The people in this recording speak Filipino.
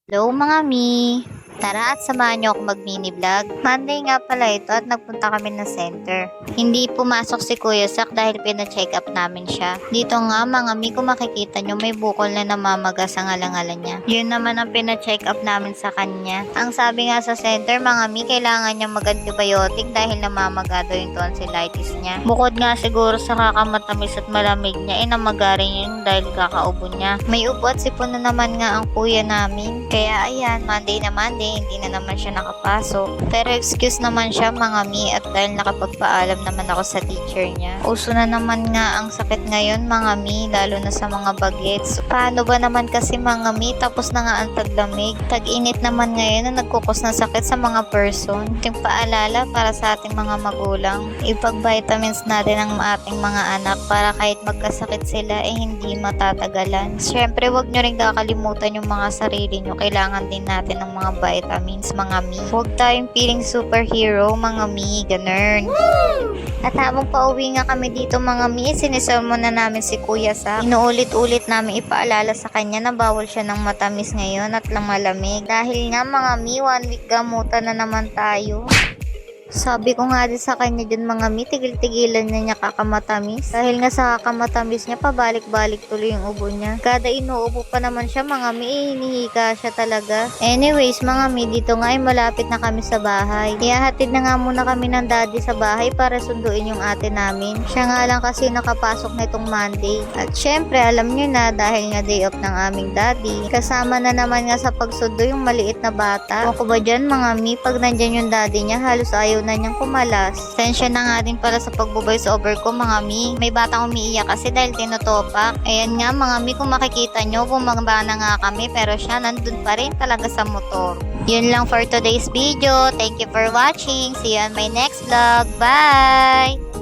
Hello mga mi! Tara at samahan niyo ako mag-mini vlog. Monday nga pala ito at nagpunta kami ng center. Hindi pumasok si Kuya Sak dahil pina-check up namin siya. Dito nga mga mi, kung makikita niyo may bukol na namamaga sa ngalangalan niya. Yun naman ang pina-check up namin sa kanya. Ang sabi nga sa center mga mi, kailangan niya mag-antibiotic dahil namamaga daw yung tonsillitis niya. Bukod nga siguro sa kakamatamis at malamig niya, namaga rin yun dahil kakaubo niya. May ubo at sipon na naman nga ang kuya namin. Kaya ayan, Monday na Monday, hindi na naman siya nakapasok. Pero excuse naman siya mga mi at dahil nakapagpaalam naman ako sa teacher niya. Uso na naman nga ang sakit ngayon mga mi, lalo na sa mga bagets. Paano ba naman kasi mga mi, tapos na nga ang taglamig. Tag-init naman ngayon na nagkukos ng sakit sa mga person. Yung paalala para sa ating mga magulang, ipag-vitamins natin ang ating mga anak para kahit magkasakit sila hindi matatagalan. Siyempre wag nyo rin kakalimutan yung mga sarili nyo. Kailangan din natin ng mga vitamins mga mi. Huwag tayong feeling superhero mga mi, ganun. At habang pauwi nga kami dito mga mi, sinisermon na namin si Kuya Sak. Inuulit-ulit namin ipaalala sa kanya na bawal siya ng matamis ngayon at lang malamig. Dahil nga mga mi, 1 week gamutan na naman tayo. Sabi ko nga din sa kanya dyan mga mi, tigil-tigilan na niya kakamatamis. Dahil nga sa kakamatamis niya, pabalik-balik tuloy yung ubo niya. Kada inuubo pa naman siya mga mi, hinihika siya talaga. Anyways mga mi, dito nga ay malapit na kami sa bahay. Ihahatid na nga muna kami ng daddy sa bahay para sunduin yung ate namin. Siya nga lang kasi nakapasok na itong Monday. At syempre alam niyo na dahil nga day off ng aming daddy, kasama na naman nga sa pagsundo yung maliit na bata. Ako ba dyan mga mi, pag nandyan yung daddy niya, halos ayaw na niyang kumalas. Tensya na nga din pala sa pag-voice over ko mga mi. May batang umiiyak kasi dahil tinutopak. Ayan nga mga mi, kung makikita nyo, bumaba na nga kami pero siya nandun pa rin talaga sa motor. Yun lang for today's video. Thank you for watching. See you on my next vlog. Bye!